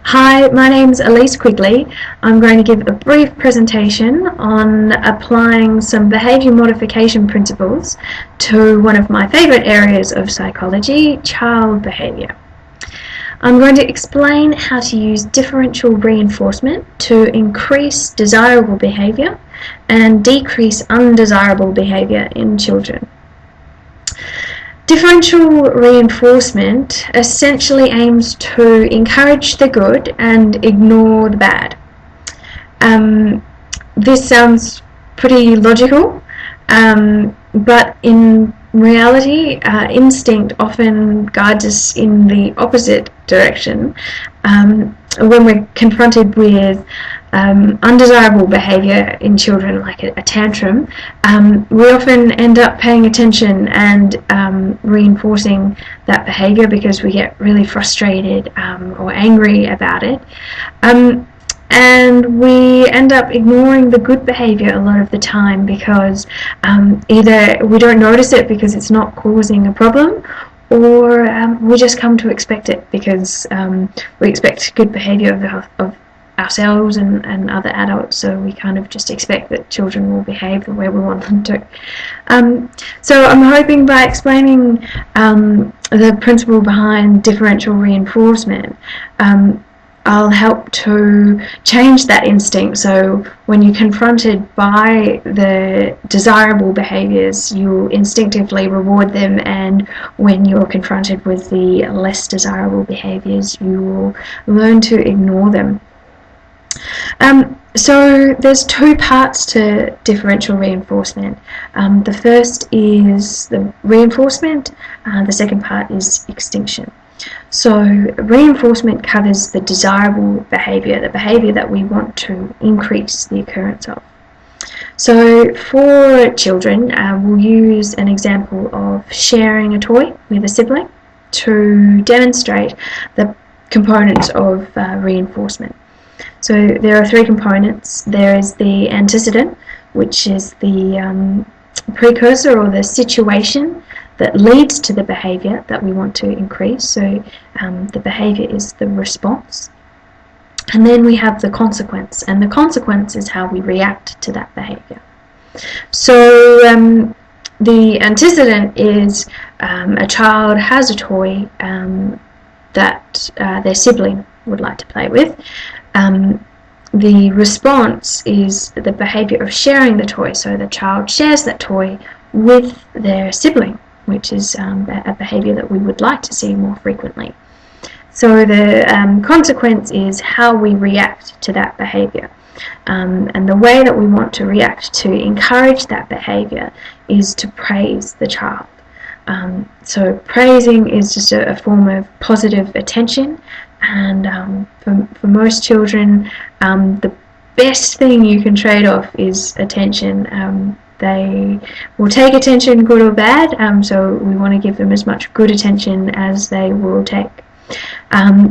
Hi, my name's Elise Quigley. I'm going to give a brief presentation on applying some behaviour modification principles to one of my favourite areas of psychology, child behaviour. I'm going to explain how to use differential reinforcement to increase desirable behaviour and decrease undesirable behaviour in children. Differential reinforcement essentially aims to encourage the good and ignore the bad. This sounds pretty logical, but in reality, instinct often guides us in the opposite direction. When we're confronted with undesirable behaviour in children, like a tantrum, we often end up paying attention and reinforcing that behaviour because we get really frustrated or angry about it. And we end up ignoring the good behaviour a lot of the time because either we don't notice it because it's not causing a problem, or we just come to expect it because we expect good behaviour of ourselves and other adults, so we kind of just expect that children will behave the way we want them to. So I'm hoping by explaining the principle behind differential reinforcement, I'll help to change that instinct. So when you're confronted by the desirable behaviours, you'll instinctively reward them, and when you're confronted with the less desirable behaviours, you will learn to ignore them. So there's two parts to differential reinforcement. The first is the reinforcement, the second part is extinction. So reinforcement covers the desirable behaviour, the behaviour that we want to increase the occurrence of. So for children, we'll use an example of sharing a toy with a sibling to demonstrate the components of reinforcement. So there are three components. There is the antecedent, which is the precursor or the situation that leads to the behaviour that we want to increase. So the behaviour is the response. And then we have the consequence, and the consequence is how we react to that behaviour. So the antecedent is a child has a toy that their sibling would like to play with. The response is the behaviour of sharing the toy, so the child shares that toy with their sibling, which is a behaviour that we would like to see more frequently. So the consequence is how we react to that behaviour. And the way that we want to react to encourage that behaviour is to praise the child. So praising is just a form of positive attention, and for most children, the best thing you can trade off is attention. They will take attention, good or bad, so we want to give them as much good attention as they will take.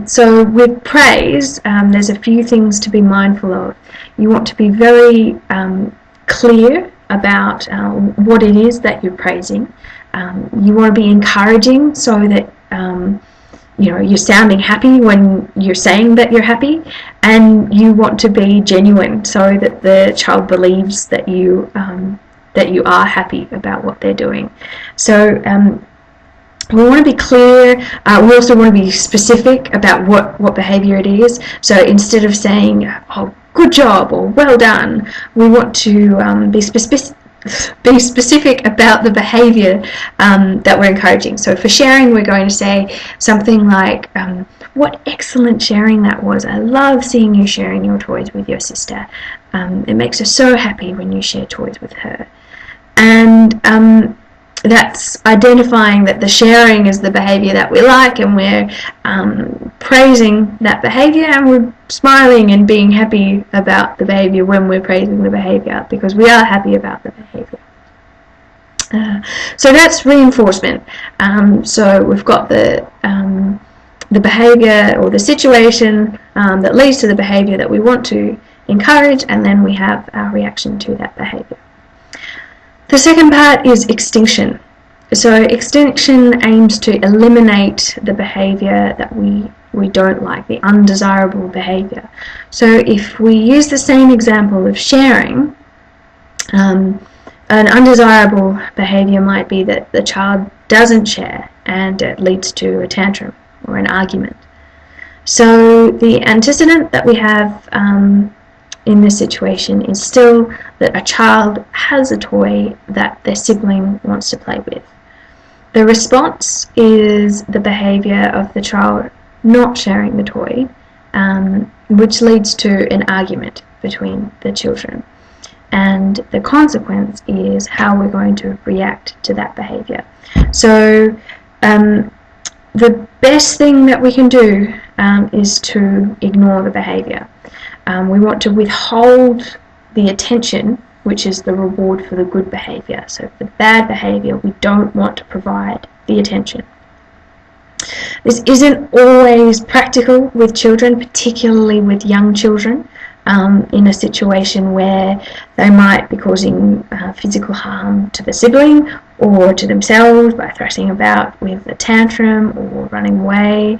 So with praise, there's a few things to be mindful of. You want to be very clear about what it is that you're praising. You want to be encouraging so that you're sounding happy when you're saying that you're happy, and you want to be genuine so that the child believes that you are happy about what they're doing. So we want to be clear. We also want to be specific about what behaviour it is. So instead of saying, "Oh, good job" or "well done," we want to be specific about the behaviour that we're encouraging. So for sharing, we're going to say something like, "What excellent sharing that was. I love seeing you sharing your toys with your sister. It makes us so happy when you share toys with her." And that's identifying that the sharing is the behaviour that we like, and we're praising that behaviour, and we're smiling and being happy about the behaviour when we're praising the behaviour, because we are happy about the behaviour. So that's reinforcement. So we've got the behaviour or the situation that leads to the behaviour that we want to encourage, and then we have our reaction to that behaviour. The second part is So extinction aims to eliminate the behaviour that we we don't like, the undesirable behaviour. So if we use the same example of sharing, an undesirable behaviour might be that the child doesn't share and it leads to a tantrum or an argument. So the antecedent that we have in this situation is still that a child has a toy that their sibling wants to play with. The response is the behaviour of the child not sharing the toy, which leads to an argument between the children. And the consequence is how we're going to react to that behaviour. So the best thing that we can do is to ignore the behaviour. We want to withhold the attention, which is the reward for the good behaviour. So for the bad behaviour, we don't want to provide the attention. This isn't always practical with children, particularly with young children, in a situation where they might be causing physical harm to the sibling or to themselves by thrashing about with a tantrum or running away.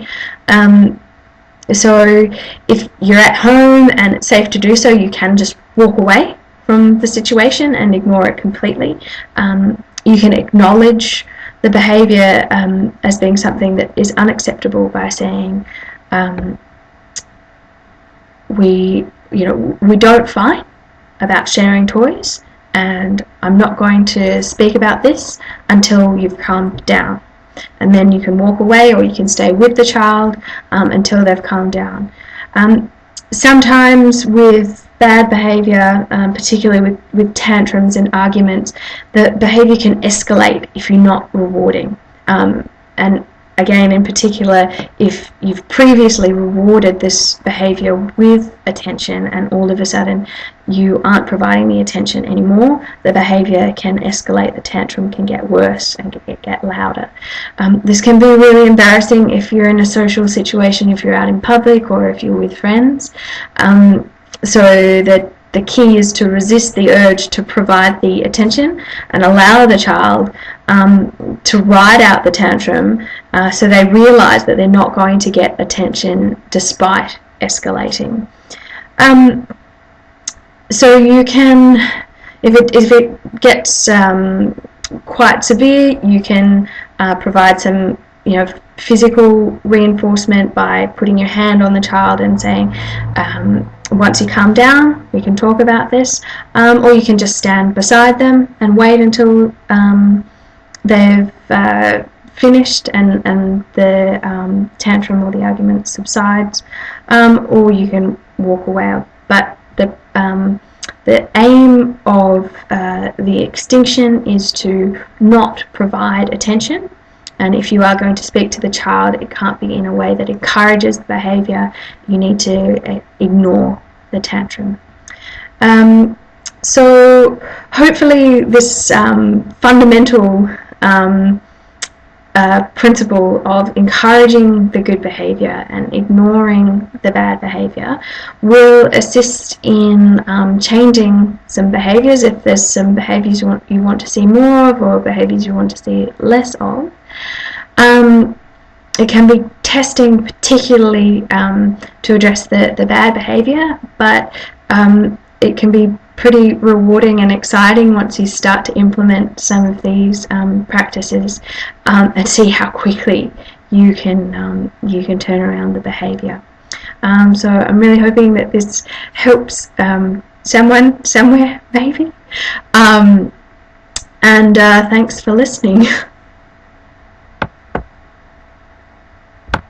So if you're at home and it's safe to do so, you can just walk away from the situation and ignore it completely. You can acknowledge the behaviour as being something that is unacceptable by saying, we don't fight about sharing toys, and I'm not going to speak about this until you've calmed down. And then you can walk away, or you can stay with the child until they've calmed down. Sometimes with bad behaviour, particularly with tantrums and arguments, the behaviour can escalate if you're not rewarding. And again, in particular, if you've previously rewarded this behaviour with attention and all of a sudden you aren't providing the attention anymore, the behaviour can escalate, the tantrum can get worse and get louder. This can be really embarrassing if you're in a social situation, if you're out in public or if you're with friends. So that the key is to resist the urge to provide the attention and allow the child to ride out the tantrum so they realise that they're not going to get attention despite escalating. So you can, if it gets quite severe, you can provide some physical reinforcement by putting your hand on the child and saying, once you calm down, we can talk about this, or you can just stand beside them and wait until they've finished and the tantrum or the argument subsides, or you can walk away. But the aim of the extinction is to not provide attention. And if you are going to speak to the child, it can't be in a way that encourages the behaviour. You need to ignore the tantrum. So hopefully this fundamental principle of encouraging the good behaviour and ignoring the bad behaviour will assist in changing some behaviours if there's some behaviours you want to see more of or behaviours you want to see less of. It can be testing particularly to address the bad behaviour, but it can be pretty rewarding and exciting once you start to implement some of these practices and see how quickly you can turn around the behaviour. So I'm really hoping that this helps someone somewhere maybe, and thanks for listening.